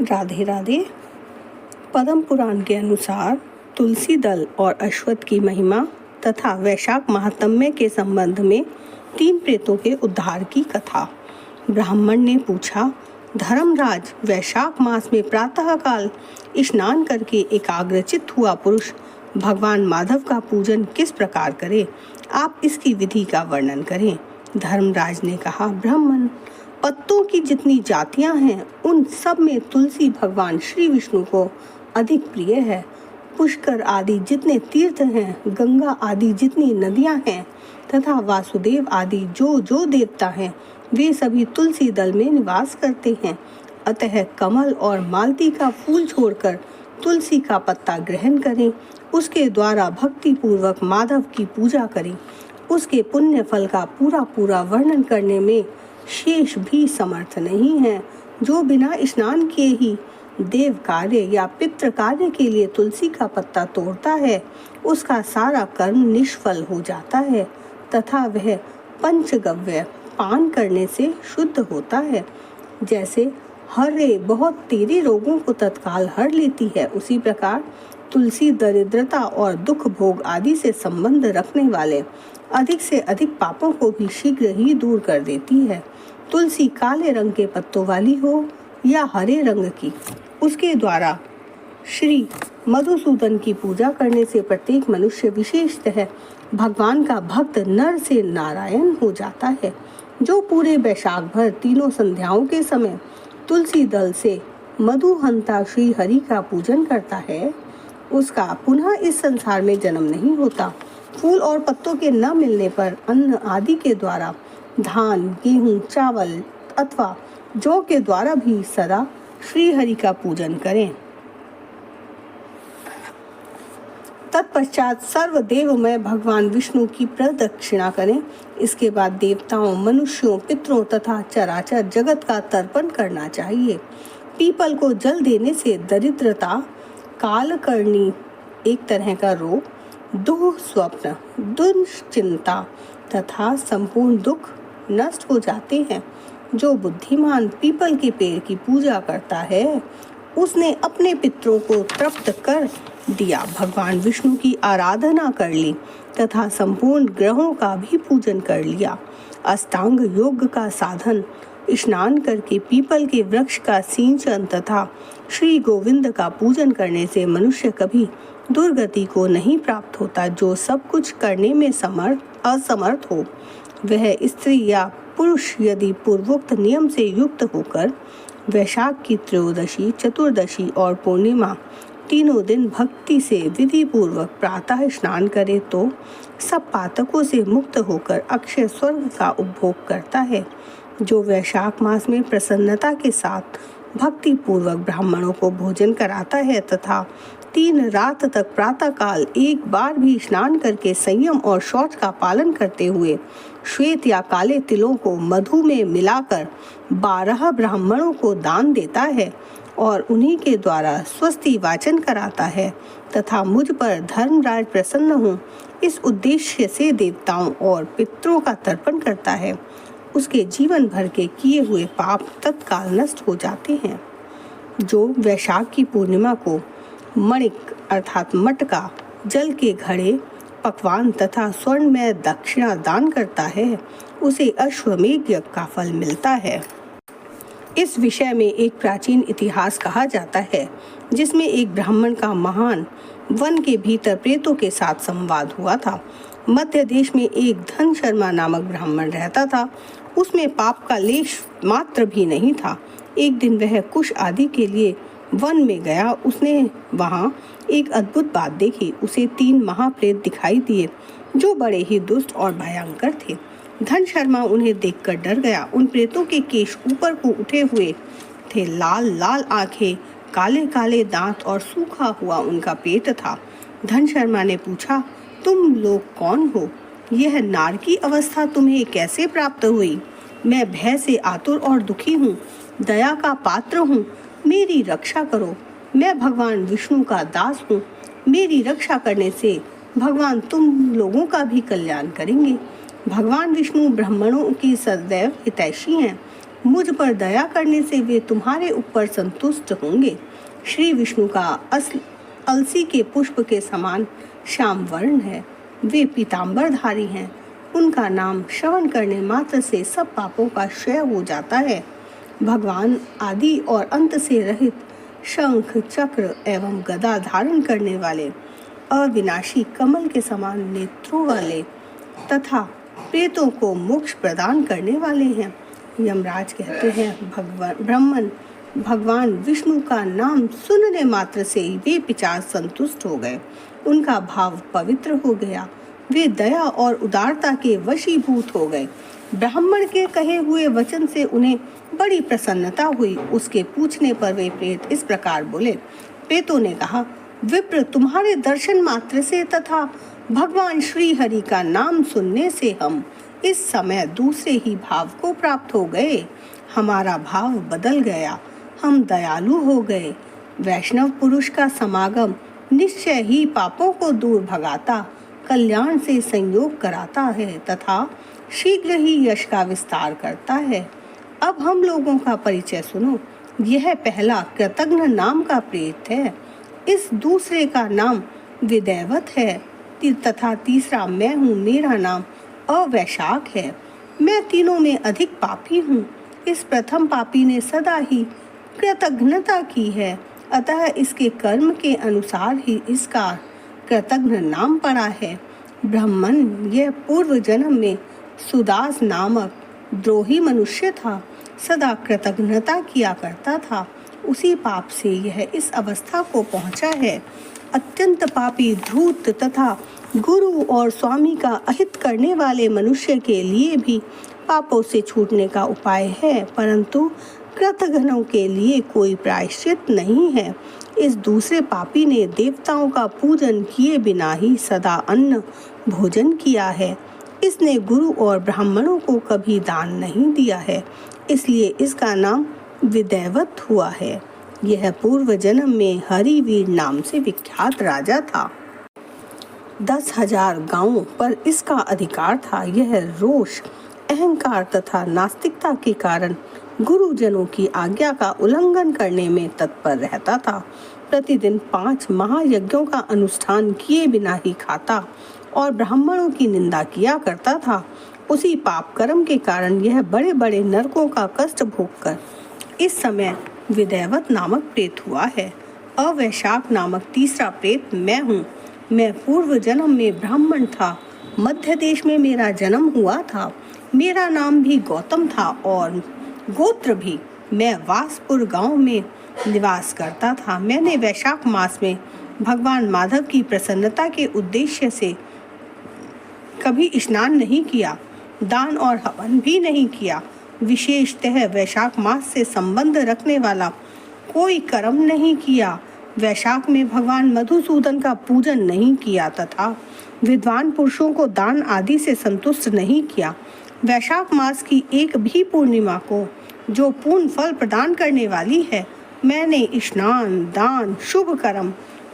राधे राधे। पद्म पुराण के अनुसार तुलसी दल और अश्वत्थ की महिमा तथा वैशाख महात्म्य के संबंध में 3 प्रेतों के उद्धार की कथा। ब्राह्मण ने पूछा, धर्मराज, वैशाख मास में प्रातःकाल स्नान करके एकाग्रचित्त हुआ पुरुष भगवान माधव का पूजन किस प्रकार करे? आप इसकी विधि का वर्णन करें। धर्मराज ने कहा, ब्राह्मण, पत्तों की जितनी जातियां हैं उन सब में तुलसी भगवान श्री विष्णु को अधिक प्रिय है। पुष्कर आदि जितने तीर्थ हैं, गंगा आदि जितनी नदियां हैं तथा वासुदेव आदि जो देवता हैं, वे सभी तुलसी दल में निवास करते हैं। अतः कमल और मालती का फूल छोड़कर तुलसी का पत्ता ग्रहण करें, उसके द्वारा भक्ति पूर्वक माधव की पूजा करें। उसके पुण्य फल का पूरा वर्णन करने में शेष भी समर्थ नहीं है। जो बिना स्नान किए ही देव कार्य या पितृ कार्य के लिए तुलसी का पत्ता तोड़ता है, उसका सारा कर्म निष्फल हो जाता है तथा वह पंचगव्य पान करने से शुद्ध होता है। जैसे हर्रे बहुत तेरे रोगों को तत्काल हर लेती है, उसी प्रकार तुलसी दरिद्रता और दुख भोग आदि से संबंध रखने वाले अधिक से अधिक पापों को भी शीघ्र ही दूर कर देती है। तुलसी काले रंग के पत्तों वाली हो या हरे रंग की, उसके द्वारा श्री मधुसूदन की पूजा करने से प्रत्येक मनुष्य, विशेषतः भगवान का भक्त, नर से नारायण हो जाता है। जो पूरे वैशाख भर तीनों संध्याओं के समय तुलसी दल से मधुहंता श्री हरि का पूजन करता है, उसका पुनः इस संसार में जन्म नहीं होता। फूल और पत्तों के न मिलने पर अन्न आदि के द्वारा, धान, गेहूं, चावल अथवा जौ के द्वारा भी सदा श्री हरि का पूजन करें। तत्पश्चात सर्वदेवमय भगवान विष्णु की प्रदक्षिणा करें। इसके बाद देवताओं, मनुष्यों, पितरों तथा चराचर जगत का तर्पण करना चाहिए। पीपल को जल देने से दरिद्रता, कालकर्णी एक तरह का रोग, दुःस्वप्न, दुश्चिंता तथा संपूर्ण दुख नष्ट हो जाते हैं। जो बुद्धिमान पीपल के पेड़ की पूजा करता है, उसने अपने पितरों को तृप्त कर दिया, भगवान विष्णु की आराधना कर ली तथा संपूर्ण ग्रहों का भी पूजन कर लिया। अष्टांग योग का साधन स्नान करके पीपल के वृक्ष का सिंचन तथा श्री गोविंद का पूजन करने से मनुष्य कभी दुर्गति को नहीं प्राप्त होता। जो सब कुछ करने में असमर्थ हो, वह स्त्री या पुरुष यदि पूर्वोक्त नियम से युक्त होकर वैशाख की त्रयोदशी, चतुर्दशी और पूर्णिमा तीनों दिन भक्ति से विधि पूर्वक प्रातः स्नान करे तो सब पातकों से मुक्त होकर अक्षय स्वर्ग का उपभोग करता है। जो वैशाख मास में प्रसन्नता के साथ भक्ति पूर्वक ब्राह्मणों को भोजन कराता है तथा 3 रात तक प्रातःकाल एक बार भी स्नान करके संयम और शौच का पालन करते हुए श्वेत या काले तिलों को मधु में मिलाकर 12 ब्राह्मणों को दान देता है और उन्हीं के द्वारा स्वस्ति वाचन कराता है तथा मुझ पर धर्मराज प्रसन्न हो, इस उद्देश्य से देवताओं और पितरों का तर्पण करता है, उसके जीवन भर के किए हुए पाप तत्काल नष्ट हो जाते हैं। जो वैशाख की पूर्णिमा को मणिक अर्थात मटका, जल के घड़े, पकवान तथा स्वर्ण में दक्षिणा दान करता है, उसे अश्वमेध यज्ञ का फल मिलता है। इस विषय में एक प्राचीन इतिहास कहा जाता है, जिसमें एक ब्राह्मण का महान वन के भीतर प्रेतों के साथ संवाद हुआ था। मध्य देश में एक धन शर्मा नामक ब्राह्मण रहता था। उसमें पाप का लेश मात्र भी नहीं था। एक दिन वह कुश आदि के लिए वन में गया। उसने वहाँ एक अद्भुत बात देखी। उसे 3 महाप्रेत दिखाई दिए, जो बड़े ही दुष्ट और भयंकर थे। धन शर्मा उन्हें देखकर डर गया। उन प्रेतों के केश ऊपर को उठे हुए थे, लाल लाल आंखें, काले काले दांत और सूखा हुआ उनका पेट था। धन शर्मा ने पूछा, तुम लोग कौन हो? यह नार की अवस्था तुम्हें कैसे प्राप्त हुई? मैं भय से आतुर और दुखी हूँ, दया का पात्र हूँ, मेरी रक्षा करो। मैं भगवान विष्णु का दास हूँ। मेरी रक्षा करने से भगवान तुम लोगों का भी कल्याण करेंगे। भगवान विष्णु ब्राह्मणों की सदैव हितैषी हैं। मुझ पर दया करने से वे तुम्हारे ऊपर संतुष्ट होंगे। श्री विष्णु का अलसी के पुष्प के समान श्याम वर्ण है। वे पीतांबरधारी हैं। उनका नाम श्रवण करने मात्र से सब पापों का क्षय हो जाता है। भगवान आदि और अंत से रहित, शंख चक्र एवं गदा धारण करने वाले, अविनाशी कमल के समान नेत्रों वाले तथा प्रेतों को मोक्ष प्रदान करने वाले हैं। यमराज कहते हैं, भगवान विष्णु का नाम सुनने मात्र से ही वे पिशाच संतुष्ट हो गए। उनका भाव पवित्र हो गया। वे दया और उदारता के वशीभूत हो गए। ब्राह्मण के कहे हुए वचन से उन्हें बड़ी प्रसन्नता हुई। उसके पूछने पर वे प्रेत इस प्रकार बोले। प्रेतों ने कहा, विप्र, तुम्हारे दर्शन मात्र से तथा भगवान श्री हरि का नाम सुनने से हम इस समय दूसरे ही भाव को प्राप्त हो गए। हमारा भाव बदल गया। हम दयालु हो गए। वैष्णव पुरुष का समागम निश्चय ही पापों को दूर भगाता, कल्याण से संयोग कराता है तथा शीघ्र ही यश का विस्तार करता है। अब हम लोगों का परिचय सुनो। यह पहला कृतघ्न नाम का प्रेत है। इस दूसरे का नाम विदैवत है तथा तीसरा मैं हूँ। मेरा नाम अवैशाख है। मैं तीनों में अधिक पापी हूँ। इस प्रथम पापी ने सदा ही कृतघ्नता की है, अतः इसके कर्म के अनुसार ही इसका कृतघ्न नाम पड़ा है। ब्राह्मण, यह पूर्व जन्म में सुदास नामक द्रोही मनुष्य था। सदा कृतघ्नता किया करता था। उसी पाप से यह इस अवस्था को पहुंचा है। अत्यंत पापी, धूर्त तथा गुरु और स्वामी का अहित करने वाले मनुष्य के लिए भी पापों से छूटने का उपाय है, परंतु कृतघ्नों के लिए कोई प्रायश्चित नहीं है। इस दूसरे पापी ने देवताओं का पूजन किए बिना ही सदा अन्न भोजन किया है। इसने गुरु और ब्राह्मणों को कभी दान नहीं दिया है, इसलिए इसका नाम विदैवत हुआ है। यह पूर्व जन्म में हरिवीर नाम से विख्यात राजा था। 10,000 गांवों पर इसका अधिकार था। यह रोष, अहंकार तथा नास्तिकता के कारण गुरुजनों की आज्ञा का उल्लंघन करने में तत्पर रहता था। प्रतिदिन 5 महायज्ञों का अनुष्ठान किए बिना ही खाता और ब्राह्मणों की निंदा किया करता था। उसी पाप कर्म के कारण यह बड़े बड़े नरकों का कष्ट भोगकर इस समय विदैवत नामक प्रेत हुआ है। अवैशाख नामक तीसरा प्रेत मैं हूँ। मैं पूर्व जन्म में ब्राह्मण था। मध्य देश में मेरा जन्म हुआ था। मेरा नाम भी गौतम था और गोत्र भी। मैं वासपुर गांव में निवास करता था। मैंने वैशाख मास में भगवान माधव की प्रसन्नता के उद्देश्य से कभी स्नान नहीं किया, दान और हवन भी नहीं किया। विशेषतः वैशाख मास से संबंध रखने वाला कोई कर्म नहीं किया। वैशाख में भगवान मधुसूदन का पूजन नहीं किया तथा विद्वान पुरुषों को दान आदि से संतुष्ट नहीं किया। वैशाख मास की एक भी पूर्णिमा को, जो पूर्ण फल प्रदान करने वाली है, मैंने स्नान, दान, शुभ कर्म,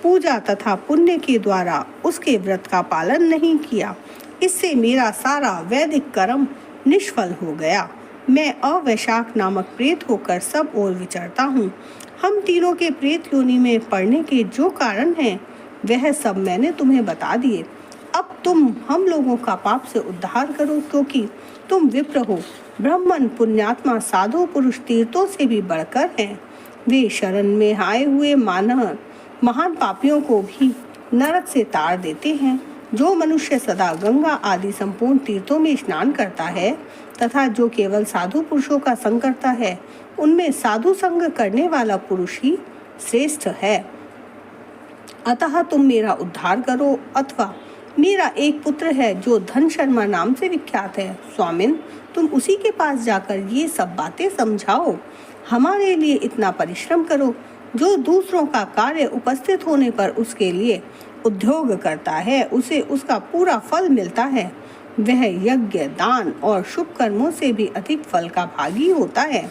पूजा तथा पुण्य के द्वारा उसके व्रत का पालन नहीं किया। इससे मेरा सारा वैदिक कर्म निष्फल हो गया। मैं अवैशाख नामक प्रेत होकर सब ओर विचरता हूँ। हम तीनों के प्रेत योनि में पड़ने के जो कारण हैं, वह सब मैंने तुम्हें बता दिए। अब तुम हम लोगों का पाप से उद्धार करो, क्योंकि तुम विप्र हो। ब्राह्मण, पुण्यात्मा, साधु पुरुष तीर्थों से भी बढ़कर हैं। वे शरण में आए हुए महान पापियों को भी नरक से तार देते हैं। जो मनुष्य सदा गंगा आदि संपूर्ण तीर्थों में स्नान करता है तथा जो केवल साधु पुरुषों का संग करता है, उनमें साधु संग करने वाला पुरुष ही श्रेष्ठ है। अतः तुम मेरा उद्धार करो। अथवा मेरा एक पुत्र है जो धन शर्मा नाम से विख्यात है। स्वामिन, तुम उसी के पास जाकर ये सब बातें समझाओ। हमारे लिए इतना परिश्रम करो। जो दूसरों का कार्य उपस्थित होने पर उसके लिए उद्योग करता है, उसे उसका पूरा फल मिलता है। वह यज्ञ, दान और शुभ कर्मों से भी अधिक फल का भागी होता है।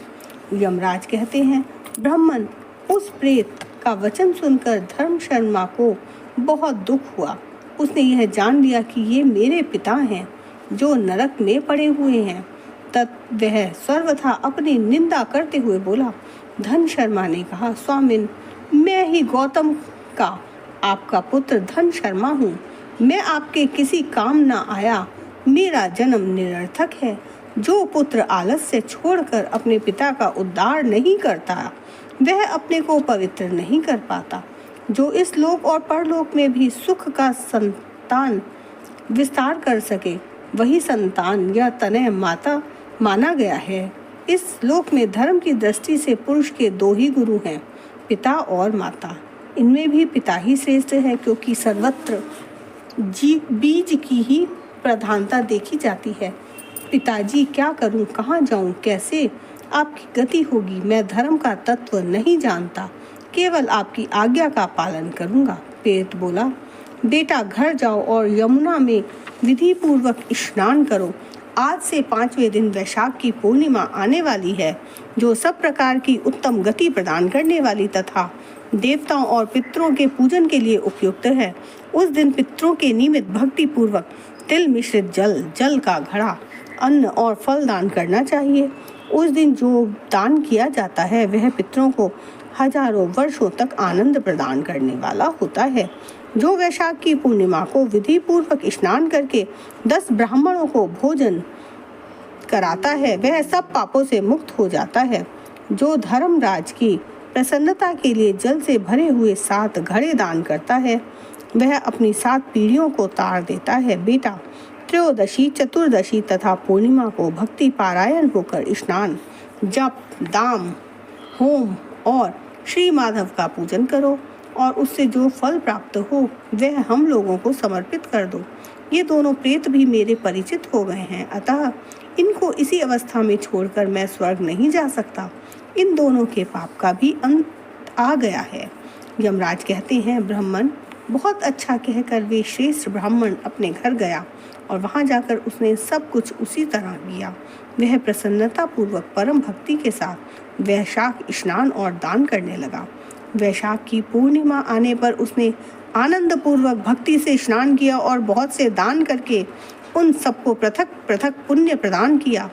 यमराज कहते हैं, ब्राह्मण, उस प्रेत का वचन सुनकर धर्म शर्मा को बहुत दुख हुआ। उसने यह जान लिया कि ये मेरे पिता हैं जो नरक में पड़े हुए हैं। तत् वह सर्वथा अपनी निंदा करते हुए बोला। धन शर्मा ने कहा, स्वामिन, मैं ही गौतम का आपका पुत्र धन शर्मा हूँ। मैं आपके किसी काम न आया। मेरा जन्म निरर्थक है। जो पुत्र आलस्य छोड़कर अपने पिता का उद्धार नहीं करता, वह अपने को पवित्र नहीं कर पाता। जो इस लोक और परलोक में भी सुख का संतान विस्तार कर सके, वही संतान या तनय माता माना गया है। इस लोक में धर्म की दृष्टि से पुरुष के दो ही गुरु हैं, पिता और माता। इनमें भी पिता ही श्रेष्ठ है, क्योंकि सर्वत्र बीज की ही प्रधानता देखी जाती है। पिताजी, क्या करूं, कहाँ जाऊं, कैसे आपकी गति होगी? मैं धर्म का तत्व नहीं जानता, केवल आपकी आज्ञा का पालन करूंगा। प्रेत बोला, बेटा घर जाओ और यमुना में विधि पूर्वक स्नान करो। आज से 5वें दिन वैशाख की पूर्णिमा आने वाली है, जो सब प्रकार की उत्तम गति प्रदान करने वाली तथा देवताओं और पितरों के पूजन के लिए उपयुक्त है। उस दिन पितरों के निमित्त भक्ति पूर्वक तिल मिश्रित जल का घड़ा, अन्न और फल दान करना चाहिए। उस दिन जो दान किया जाता है वह पितरों को हजारों वर्षों तक आनंद प्रदान करने वाला होता है। जो वैशाख की पूर्णिमा को विधि पूर्वक स्नान करके 10 ब्राह्मणों को भोजन कराता है, वह सब पापों से मुक्त हो जाता है। जो धर्मराज की प्रसन्नता के लिए जल से भरे हुए 7 घड़े दान करता है, वह अपनी 7 पीढ़ियों को तार देता है। बेटा, त्रयोदशी, चतुर्दशी तथा पूर्णिमा को भक्ति पारायण होकर स्नान, जप, दाम, होम और श्री माधव का पूजन करो और उससे जो फल प्राप्त हो वह हम लोगों को समर्पित कर दो। ये दोनों प्रेत भी मेरे परिचित हो गए हैं, अतः इनको इसी अवस्था में छोड़कर मैं स्वर्ग नहीं जा सकता। इन दोनों के पाप का भी अंत आ गया है। यमराज कहते हैं, ब्राह्मण, बहुत अच्छा कहकर वे श्रेष्ठ ब्राह्मण अपने घर गया और वहां जाकर उसने सब कुछ उसी तरह किया। वह प्रसन्नता पूर्वक परम भक्ति के साथ वैशाख स्नान और दान करने लगा। वैशाख की पूर्णिमा आने पर उसने आनंद पूर्वक भक्ति से स्नान किया और बहुत से दान करके उन सबको पृथक पृथक पुण्य प्रदान किया।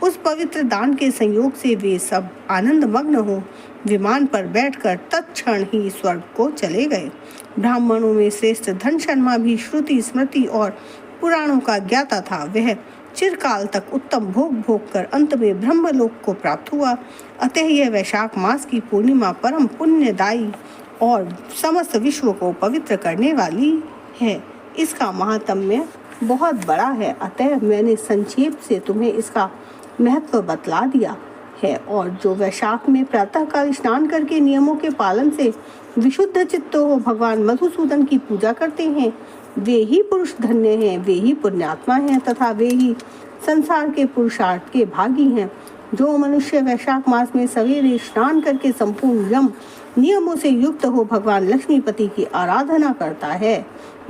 उस पवित्र दान के संयोग से वे सब आनंद मग्न हो विमान पर बैठकर तत्क्षण ही स्वर्ग को चले गए। ब्राह्मणों में श्रेष्ठ धन शर्मा भी श्रुति, स्मृति और पुराणों का ज्ञाता था। वह चिरकाल तक उत्तम भोग कर अंत में ब्रह्मलोक को प्राप्त हुआ। अतः यह वैशाख मास की पूर्णिमा परम पुण्यदायी और समस्त विश्व को पवित्र करने वाली है। इसका महात्म्य बहुत बड़ा है, अतः मैंने संक्षेप से तुम्हें इसका महत्व बतला दिया है। और जो वैशाख में प्रातःकाल स्नान करके नियमों के पालन से विशुद्ध चित्त हो भगवान मधुसूदन की पूजा करते हैं, वे ही पुरुष धन्य हैं, वे ही पुण्यात्मा हैं तथा वे ही संसार के पुरुषार्थ के भागी हैं। जो मनुष्य वैशाख मास में सवेरे स्नान करके संपूर्ण यम नियमों से युक्त हो भगवान लक्ष्मीपति की आराधना करता है,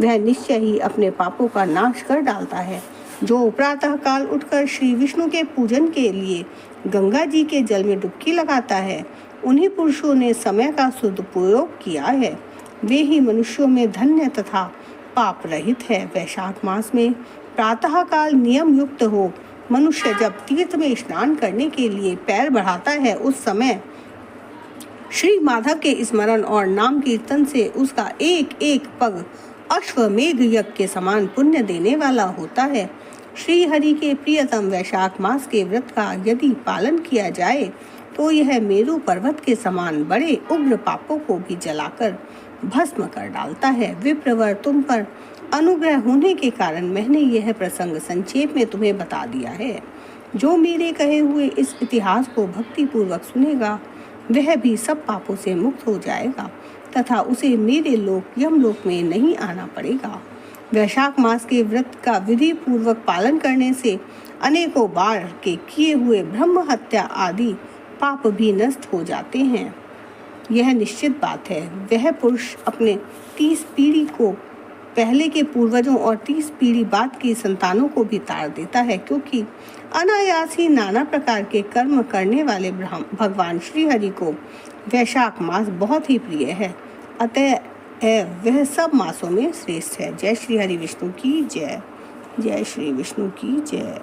वह निश्चय ही अपने पापों का नाश कर डालता है। जो प्रातः काल उठकर श्री विष्णु के पूजन के लिए गंगा जी के जल में डुबकी लगाता है, उन्हीं पुरुषों ने समय का सदुपयोग किया है। वे ही मनुष्यों में धन्य तथा पाप रहित है। वैशाख मास में प्रातः काल नियम युक्त हो मनुष्य जब तीर्थ में स्नान करने के लिए पैर बढ़ाता है, उस समय श्री माधव के स्मरण और नाम कीर्तन से उसका एक एक पग अश्वमेध यज्ञ के समान पुण्य देने वाला होता है। श्री हरि के प्रियतम वैशाख मास के व्रत का यदि पालन किया जाए तो यह मेरु पर्वत के समान बड़े उग्र पापों को भी जलाकर भस्म कर डालता है। विप्रवर, तुम पर अनुग्रह होने के कारण मैंने यह प्रसंग संक्षेप में तुम्हें बता दिया है। जो मेरे कहे हुए इस इतिहास को भक्ति पूर्वक सुनेगा वह भी सब पापों से मुक्त हो जाएगा तथा उसे मेरे लोक यमलोक में नहीं आना पड़ेगा। वैशाख मास के व्रत का विधि पूर्वक पालन करने से अनेकों बार के किए हुए ब्रह्म हत्या आदि पाप भी नष्ट हो जाते हैं। यह निश्चित बात है। वह पुरुष अपने 30 पीढ़ी को पहले के पूर्वजों और 30 पीढ़ी बाद की संतानों को भी तार देता है, क्योंकि अनायास ही नाना प्रकार के कर्म करने वाले भगवान श्री हरि को वैशाख मास बहुत ही प्रिय है। अतः वह सब मासों में श्रेष्ठ है। जय श्री हरि विष्णु की जय। जय श्री विष्णु की जय।